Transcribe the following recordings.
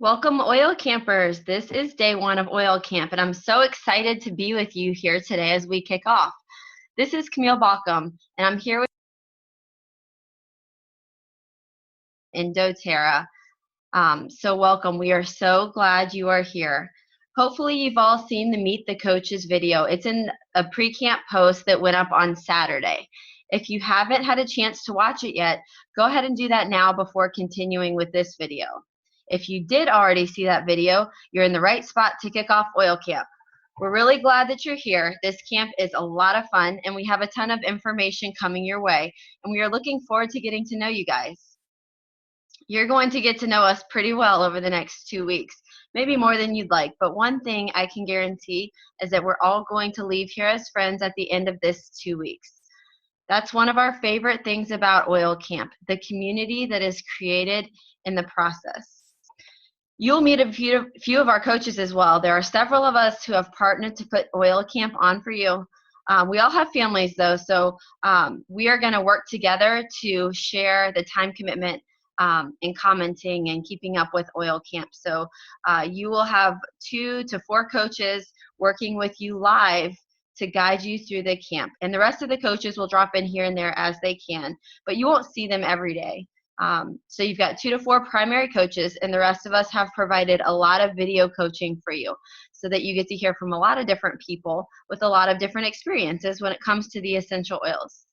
Welcome, oil campers. This is day one of oil camp, and I'm so excited to be with you here today as we kick off. This is Camille Baucom, and I'm here with in doTERRA. So welcome. We are so glad you are here. Hopefully you've all seen the Meet the Coaches video. It's in a pre-camp post that went up on Saturday. If you haven't had a chance to watch it yet, go ahead and do that now before continuing with this video. If you did already see that video, you're in the right spot to kick off oil camp. We're really glad that you're here. This camp is a lot of fun, and we have a ton of information coming your way, and we are looking forward to getting to know you guys. You're going to get to know us pretty well over the next 2 weeks, maybe more than you'd like, but one thing I can guarantee is that we're all going to leave here as friends at the end of this 2 weeks. That's one of our favorite things about oil camp, the community that is created in the process. You'll meet a few of our coaches as well. There are several of us who have partnered to put oil camp on for you. We all have families though, so we are going to work together to share the time commitment in commenting and keeping up with oil camp. So you will have 2 to 4 coaches working with you live to guide you through the camp. And the rest of the coaches will drop in here and there as they can, but you won't see them every day. So you've got 2 to 4 primary coaches, and the rest of us have provided a lot of video coaching for you so that you get to hear from a lot of different people with a lot of different experiences when it comes to the essential oils.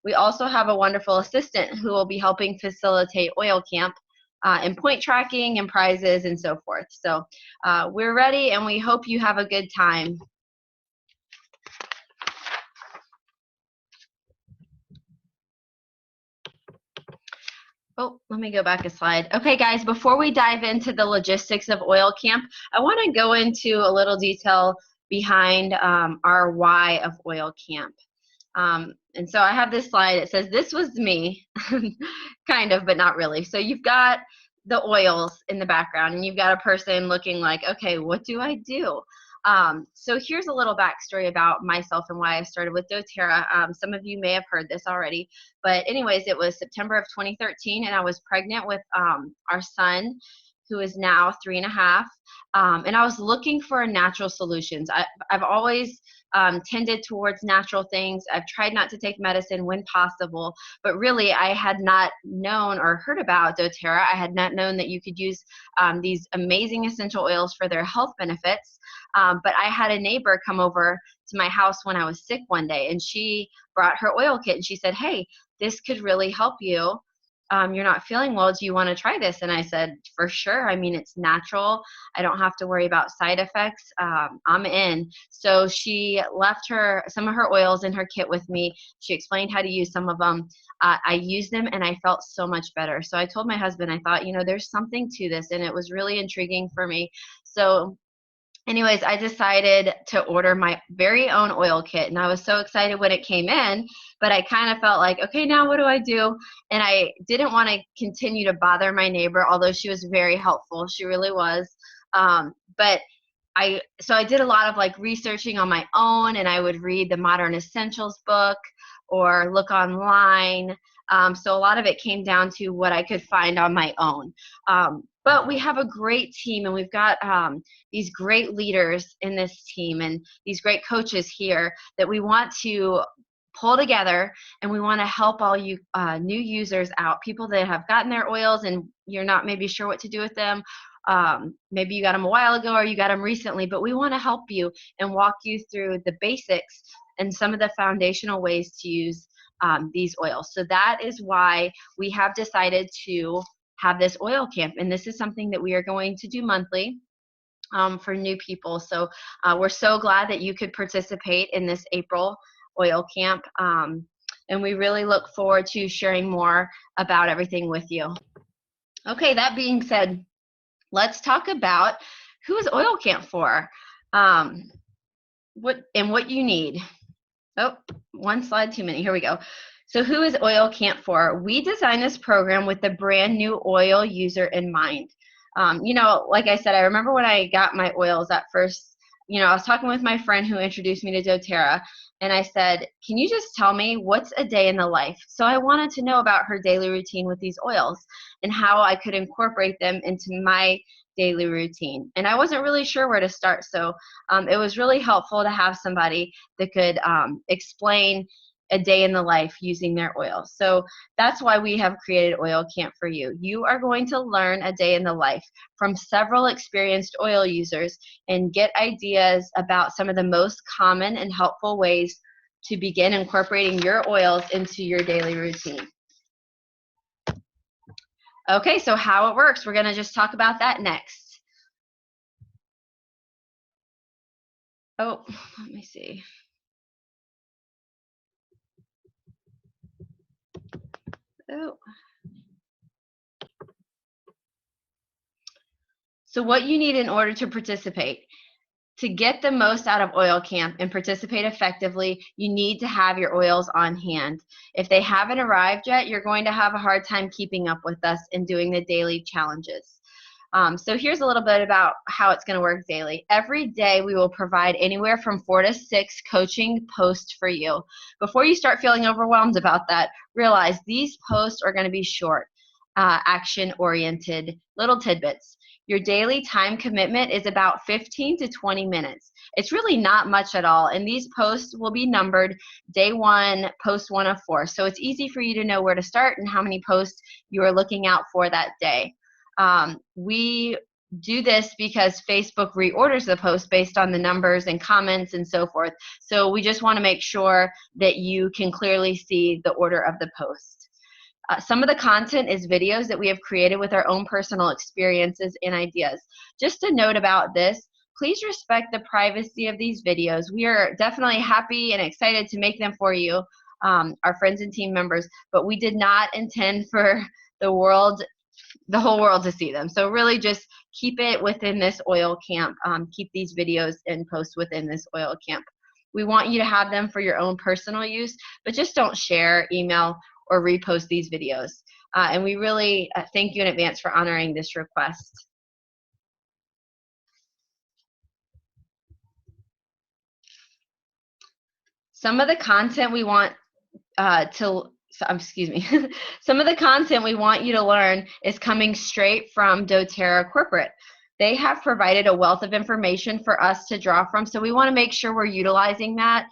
We also have a wonderful assistant who will be helping facilitate oil camp and point tracking and prizes and so forth. So we're ready, and we hope you have a good time. Oh, let me go back a slide. Okay, guys, before we dive into the logistics of oil camp, I want to go into a little detail behind our why of oil camp. And so I have this slide. It says, this was me, kind of, but not really. So you've got the oils in the background, and you've got a person looking like, okay, what do I do? So here's a little backstory about myself and why I started with doTERRA. Some of you may have heard this already, but anyways, it was September of 2013, and I was pregnant with our son, who is now 3.5, and I was looking for natural solutions. I've always tended towards natural things. I've tried not to take medicine when possible, but really I had not known or heard about doTERRA. I had not known that you could use these amazing essential oils for their health benefits. But I had a neighbor come over to my house when I was sick one day, and she brought her oil kit, and she said, hey, this could really help you. You're not feeling well. Do you want to try this? And I said, for sure. I mean, it's natural. I don't have to worry about side effects. I'm in. So she left some of her oils in her kit with me. She explained how to use some of them. I used them, and I felt so much better. So I told my husband, I thought, there's something to this, and it was really intriguing for me. So anyways, I decided to order my very own oil kit, and I was so excited when it came in, but I kind of felt like, okay, now what do I do? And I didn't want to continue to bother my neighbor, although she was very helpful. She really was. But I did a lot of like researching on my own, and I would read the Modern Essentials book or look online. So a lot of it came down to what I could find on my own. But we have a great team, and we've got these great leaders in this team and these great coaches here that we want to pull together, and we want to help all you new users out, people that have gotten their oils and you're not maybe sure what to do with them. Maybe you got them a while ago or you got them recently, but we want to help you and walk you through the basics and some of the foundational ways to use these oils. So that is why we have decided to have this oil camp, and this is something that we are going to do monthly for new people. So we're so glad that you could participate in this April oil camp, and we really look forward to sharing more about everything with you. Okay, that being said, let's talk about who is oil camp for, what you need. Oh, one slide too many. Here we go. So who is oil camp for? We designed this program with the brand new oil user in mind. Like I said, I remember when I got my oils at first, I was talking with my friend who introduced me to doTERRA, and I said, can you just tell me what's a day in the life? So I wanted to know about her daily routine with these oils and how I could incorporate them into my daily routine. And I wasn't really sure where to start. So it was really helpful to have somebody that could explain a day in the life using their oil. So that's why we have created Oil Camp for you. You are going to learn a day in the life from several experienced oil users and get ideas about some of the most common and helpful ways to begin incorporating your oils into your daily routine. Okay, so how it works, we're going to just talk about that next. Oh, let me see. Oh. So what you need in order to participate. To get the most out of Oil Camp and participate effectively, you need to have your oils on hand. If they haven't arrived yet, you're going to have a hard time keeping up with us and doing the daily challenges. So here's a little bit about how it's going to work daily. Every day we will provide anywhere from 4 to 6 coaching posts for you. Before you start feeling overwhelmed about that, realize these posts are going to be short, action-oriented little tidbits. Your daily time commitment is about 15 to 20 minutes. It's really not much at all, and these posts will be numbered day 1, post 1 of 4. So it's easy for you to know where to start and how many posts you are looking out for that day. We do this because Facebook reorders the post based on the numbers and comments and so forth. So we just want to make sure that you can clearly see the order of the post. Some of the content is videos that we have created with our own personal experiences and ideas. Just a note about this, please respect the privacy of these videos. We are definitely happy and excited to make them for you, our friends and team members, but we did not intend for the whole world to see them. So really just keep it within this Oil Camp. Keep these videos and posts within this Oil Camp. We want you to have them for your own personal use, but just don't share, email, or repost these videos. And we really thank you in advance for honoring this request. Some of the content we want some of the content we want you to learn is coming straight from doTERRA Corporate. They have provided a wealth of information for us to draw from, so we want to make sure we're utilizing that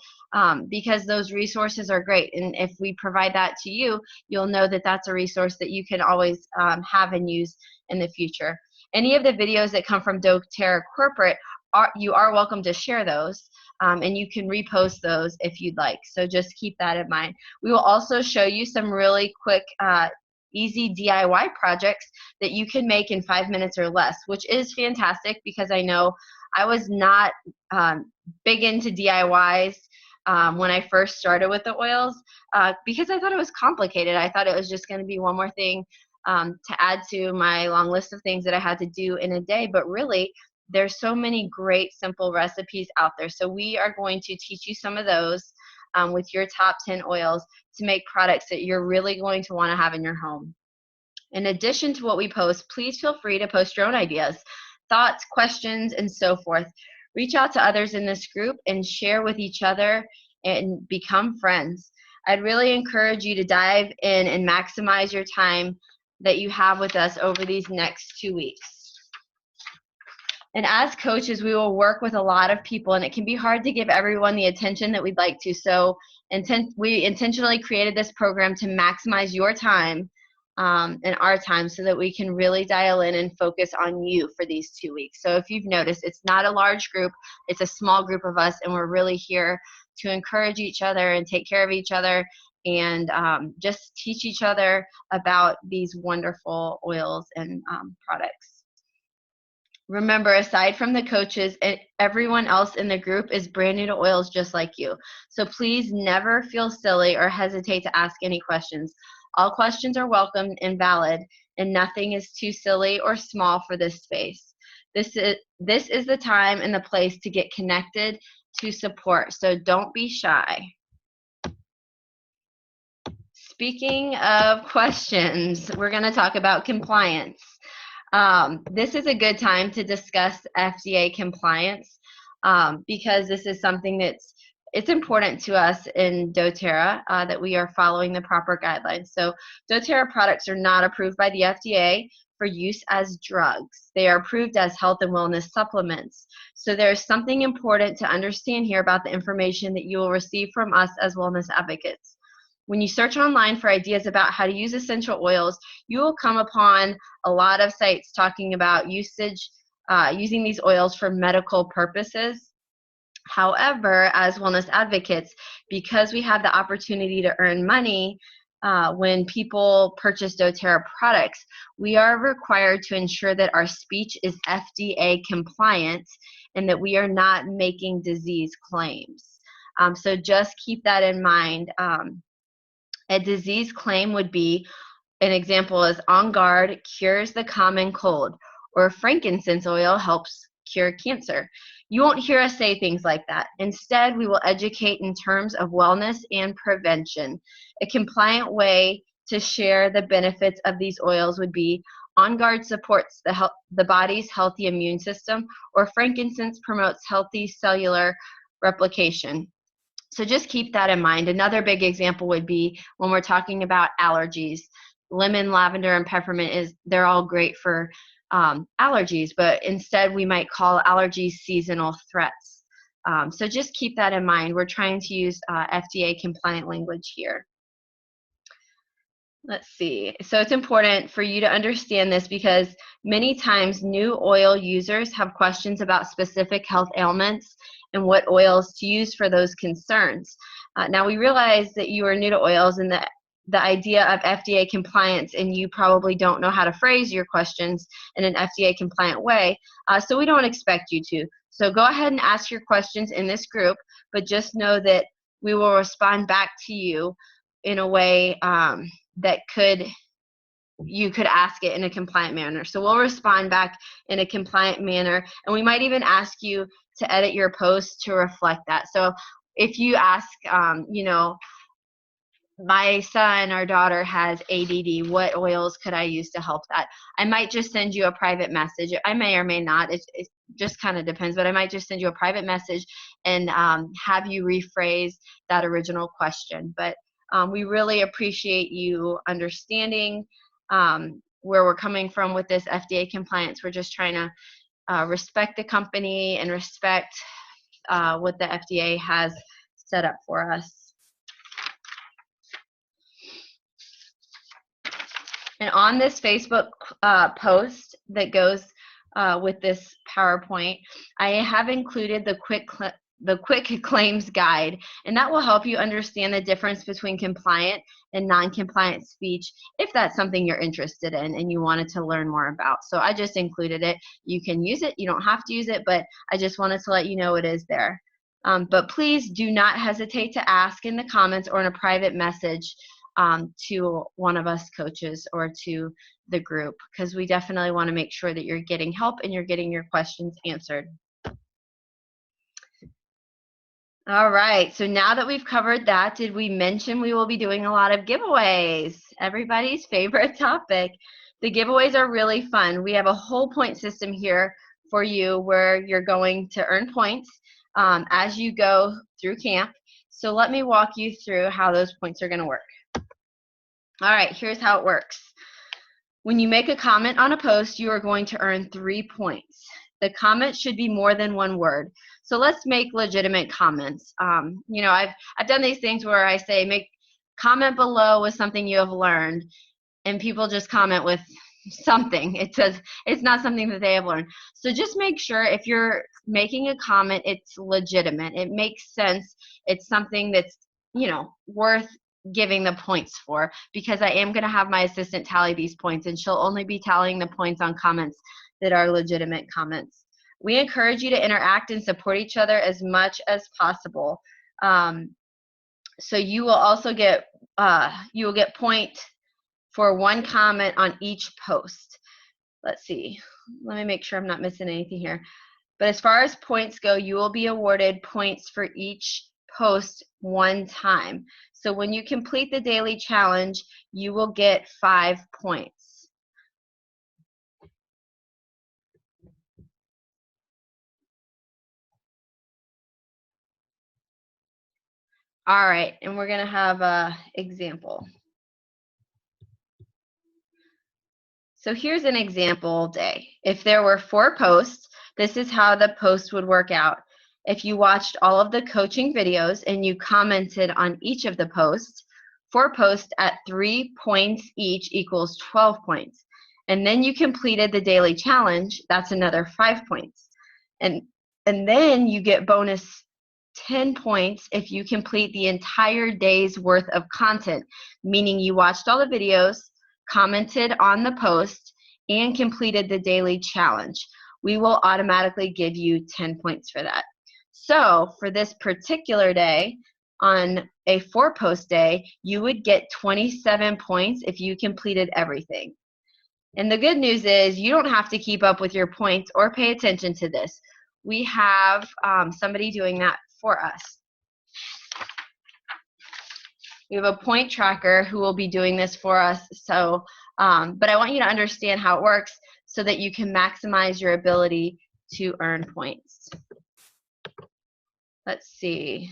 because those resources are great. And if we provide that to you, you'll know that that's a resource that you can always have and use in the future. Any of the videos that come from doTERRA Corporate, you are welcome to share those. And you can repost those if you'd like. So just keep that in mind. We will also show you some really quick, easy DIY projects that you can make in 5 minutes or less, which is fantastic because I know I was not big into DIYs when I first started with the oils because I thought it was complicated. I thought it was just going to be one more thing to add to my long list of things that I had to do in a day, but really, there's so many great simple recipes out there. So we are going to teach you some of those with your top 10 oils to make products that you're really going to want to have in your home. In addition to what we post, please feel free to post your own ideas, thoughts, questions, and so forth. Reach out to others in this group and share with each other and become friends. I'd really encourage you to dive in and maximize your time that you have with us over these next 2 weeks. And as coaches, we will work with a lot of people, and it can be hard to give everyone the attention that we'd like to. So we intentionally created this program to maximize your time and our time so that we can really dial in and focus on you for these 2 weeks. So if you've noticed, it's not a large group. It's a small group of us, and we're really here to encourage each other and take care of each other and just teach each other about these wonderful oils and products. Remember, aside from the coaches, everyone else in the group is brand new to oils just like you. So please never feel silly or hesitate to ask any questions. All questions are welcome and valid, and nothing is too silly or small for this space. This is the time and the place to get connected, to support, so don't be shy. Speaking of questions, we're going to talk about compliance. This is a good time to discuss FDA compliance because this is something that's it's important to us in doTERRA that we are following the proper guidelines. So doTERRA products are not approved by the FDA for use as drugs. They are approved as health and wellness supplements. So there's something important to understand here about the information that you will receive from us as wellness advocates. When you search online for ideas about how to use essential oils, you will come upon a lot of sites talking about using these oils for medical purposes. However, as wellness advocates, because we have the opportunity to earn money when people purchase doTERRA products, we are required to ensure that our speech is FDA compliant and that we are not making disease claims. So just keep that in mind. A disease claim would be, an example is On Guard cures the common cold, or frankincense oil helps cure cancer. You won't hear us say things like that. Instead, we will educate in terms of wellness and prevention. A compliant way to share the benefits of these oils would be On Guard supports the body's healthy immune system, or frankincense promotes healthy cellular replication. So just keep that in mind. Another big example would be when we're talking about allergies. Lemon, lavender, and peppermint, they're all great for allergies, but instead we might call allergies seasonal threats. So just keep that in mind. We're trying to use FDA compliant language here. Let's see. So it's important for you to understand this because many times new oil users have questions about specific health ailments and what oils to use for those concerns. Now we realize that you are new to oils and the idea of FDA compliance, and you probably don't know how to phrase your questions in an FDA compliant way, so we don't expect you to. So go ahead and ask your questions in this group, but just know that we will respond back to you in a way that you could ask it in a compliant manner. So we'll respond back in a compliant manner, and we might even ask you to edit your post to reflect that. So if you ask, my son or daughter has ADD, what oils could I use to help that? I might just send you a private message. I may or may not. It just kind of depends, but I might just send you a private message and have you rephrase that original question. But we really appreciate you understanding where we're coming from with this FDA compliance. We're just trying to respect the company and respect what the FDA has set up for us. And on this Facebook post that goes with this PowerPoint, I have included the quick claims guide, and that will help you understand the difference between compliant and non-compliant speech if that's something you're interested in and you wanted to learn more about. So I just included it. You can use it. You don't have to use it, but I just wanted to let you know it is there. But please do not hesitate to ask in the comments or in a private message to one of us coaches or to the group, because we definitely want to make sure that you're getting help and you're getting your questions answered. All right, so now that we've covered that, did we mention we will be doing a lot of giveaways? Everybody's favorite topic. The giveaways are really fun. We have a whole point system here for you where you're going to earn points as you go through camp. So let me walk you through how those points are going to work. All right, here's how it works. When you make a comment on a post, you are going to earn 3 points. The comment should be more than one word. So let's make legitimate comments. I've done these things where I say, comment below with something you have learned, and people just comment with something. It says it's not something that they have learned. So just make sure if you're making a comment, it's legitimate. It makes sense. It's something that's, worth giving the points for, because I am going to have my assistant tally these points, and she'll only be tallying the points on comments that are legitimate comments. We encourage you to interact and support each other as much as possible. So you will also get point for one comment on each post. Let's see. Let me make sure I'm not missing anything here. But as far as points go, you will be awarded points for each post one time. So when you complete the daily challenge, you will get 5 points. All right, and we're going to have a example. So here's an example day. If there were 4 posts, this is how the post would work out. If you watched all of the coaching videos and you commented on each of the posts, 4 posts at 3 points each equals 12 points. And then you completed the daily challenge, that's another 5 points. And then you get bonus 10 points if you complete the entire day's worth of content, meaning you watched all the videos, commented on the post, and completed the daily challenge. We will automatically give you 10 points for that. So for this particular day, on a 4-post day, you would get 27 points if you completed everything. And the good news is you don't have to keep up with your points or pay attention to this. We have somebody doing that for us. We have a point tracker who will be doing this for us. So, but I want you to understand how it works so that you can maximize your ability to earn points. Let's see.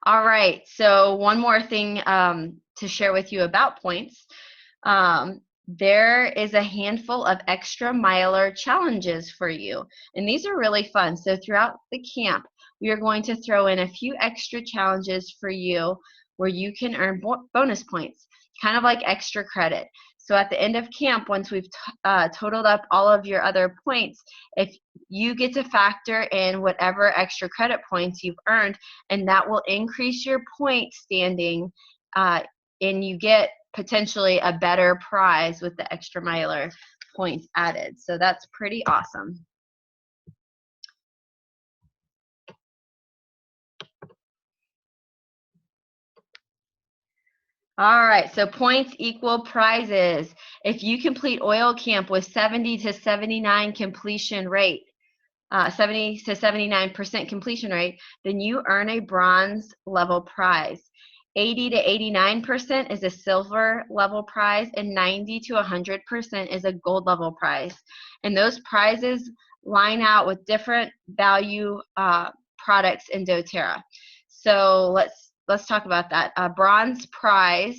All right, so one more thing to share with you about points. There is a handful of extra miler challenges for you, and these are really fun. So throughout the camp, we are going to throw in a few extra challenges for you where you can earn bonus points, kind of like extra credit. So at the end of camp, once we've totaled up all of your other points, if you get to factor in whatever extra credit points you've earned, and that will increase your point standing, and you get potentially a better prize with the extra miler points added. So that's pretty awesome. All right, so points equal prizes. If you complete oil camp with 70 to 79 completion rate, 70 to 79% completion rate, then you earn a bronze level prize. 80 to 89% is a silver level prize, and 90 to 100% is a gold level prize. And those prizes line out with different value products in doTERRA. So let's talk about that. A bronze prize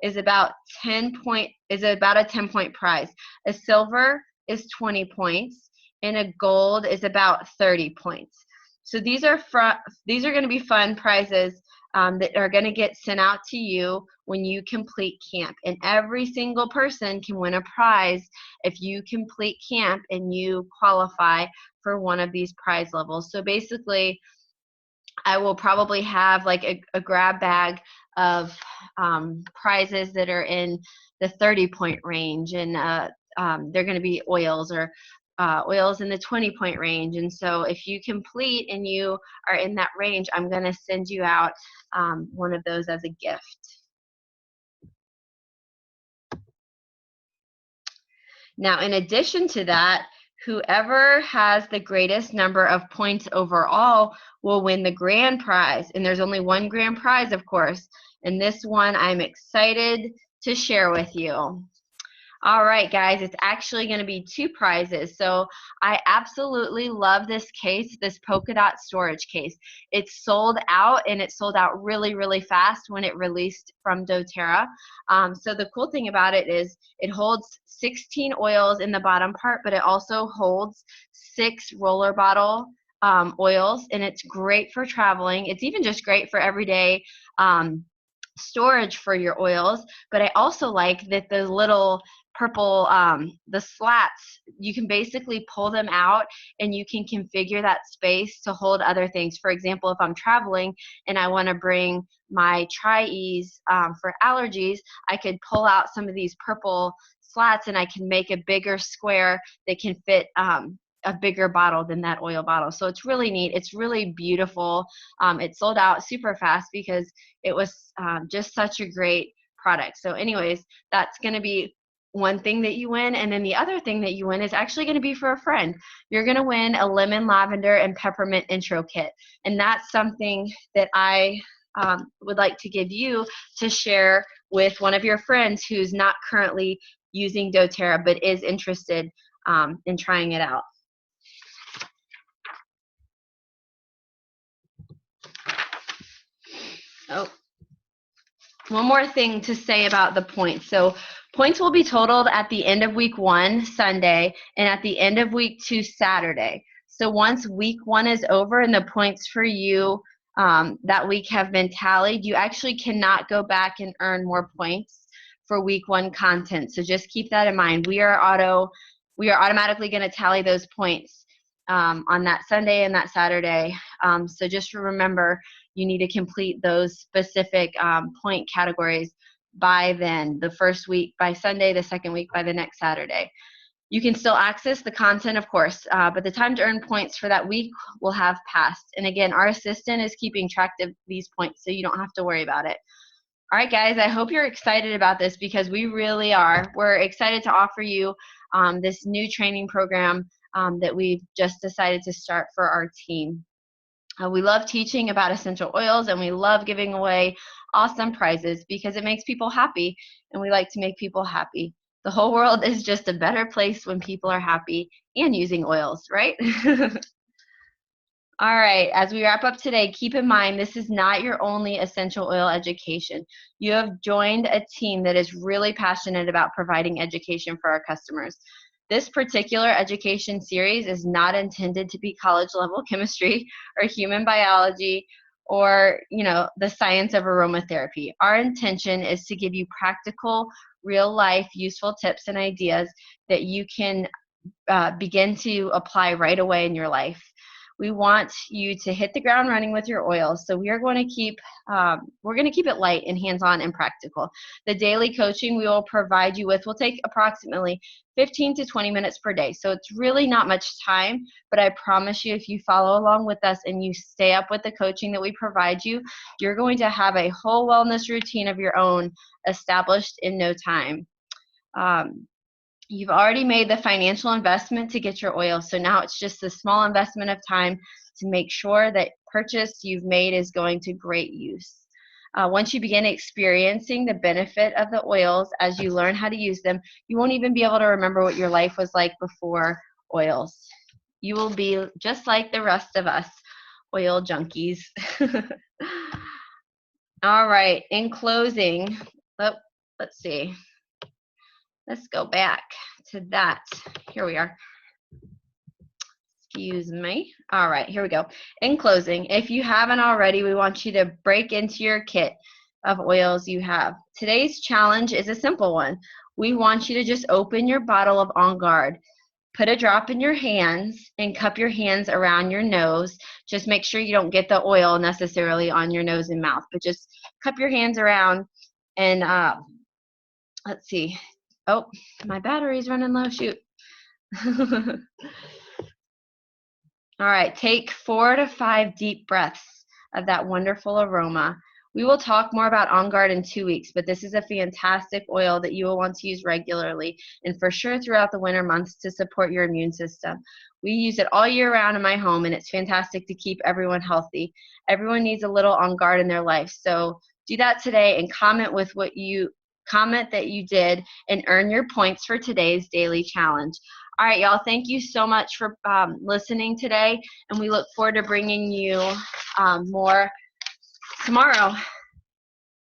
is about a 10-point prize. A silver is 20 points, and a gold is about 30 points. So these are going to be fun prizes that are going to get sent out to you when you complete camp. And every single person can win a prize if you complete camp and you qualify for one of these prize levels. So basically, I will probably have like a grab bag of prizes that are in the 30-point range, and they're going to be oils or oils in the 20-point range. And so if you complete and you are in that range, I'm going to send you out one of those as a gift. Now, in addition to that, whoever has the greatest number of points overall will win the grand prize. And there's only one grand prize, of course. And this one I'm excited to share with you. All right, guys, it's actually going to be 2 prizes. So I absolutely love this case, this polka dot storage case. It's sold out, and it sold out really, really fast when it released from doTERRA. So the cool thing about it is it holds 16 oils in the bottom part, but it also holds 6 roller bottle oils, and it's great for traveling. It's even just great for everyday storage for your oils. But I also like that the little purple, the slats, you can basically pull them out and you can configure that space to hold other things. For example, if I'm traveling and I want to bring my Tri-Ease for allergies, I could pull out some of these purple slats and I can make a bigger square that can fit a bigger bottle than that oil bottle. So it's really neat. It's really beautiful. It sold out super fast because it was just such a great product. So anyways, that's going to be one thing that you win. And then the other thing that you win is actually going to be for a friend. You're going to win a lemon, lavender, and peppermint intro kit. And that's something that I would like to give you to share with one of your friends who's not currently using doTERRA but is interested in trying it out. Oh, one more thing to say about the points. So points will be totaled at the end of week 1, Sunday, and at the end of week 2, Saturday. So once week 1 is over and the points for you that week have been tallied, you actually cannot go back and earn more points for week 1 content. So just keep that in mind. We are automatically going to tally those points on that Sunday and that Saturday. So just remember, you need to complete those specific point categories by then, the first week by Sunday, the second week by the next Saturday. You can still access the content, of course, but the time to earn points for that week will have passed. And again, our assistant is keeping track of these points, so you don't have to worry about it. All right, guys, I hope you're excited about this because we really are. We're excited to offer you this new training program that we've just decided to start for our team. We love teaching about essential oils, and we love giving away awesome prizes because it makes people happy, and we like to make people happy. The whole world is just a better place when people are happy and using oils, right? All right, as we wrap up today, keep in mind this is not your only essential oil education. You have joined a team that is really passionate about providing education for our customers. This particular education series is not intended to be college level chemistry or human biology or, the science of aromatherapy. Our intention is to give you practical, real life, useful tips and ideas that you can begin to apply right away in your life. We want you to hit the ground running with your oils. So we're going to keep it light and hands-on and practical. The daily coaching we will provide you with will take approximately 15 to 20 minutes per day. So it's really not much time, but I promise you if you follow along with us and you stay up with the coaching that we provide you, you're going to have a whole wellness routine of your own established in no time. You've already made the financial investment to get your oil, so now it's just a small investment of time to make sure that purchase you've made is going to great use. Once you begin experiencing the benefit of the oils as you learn how to use them, you won't even be able to remember what your life was like before oils. You will be just like the rest of us, oil junkies. All right, in closing, let's see. Let's go back to that. Here we are. Excuse me. All right, here we go. In closing, if you haven't already, we want you to break into your kit of oils you have. Today's challenge is a simple one. We want you to just open your bottle of On Guard. Put a drop in your hands and cup your hands around your nose. Just make sure you don't get the oil necessarily on your nose and mouth, but just cup your hands around and let's see. Oh, my battery's running low. Shoot. All right, take 4 to 5 deep breaths of that wonderful aroma. We will talk more about On Guard in 2 weeks, but this is a fantastic oil that you will want to use regularly and for sure throughout the winter months to support your immune system. We use it all year round in my home, and it's fantastic to keep everyone healthy. Everyone needs a little On Guard in their life, so do that today and comment that you did and earn your points for today's daily challenge. All right, y'all, thank you so much for listening today, and we look forward to bringing you more tomorrow.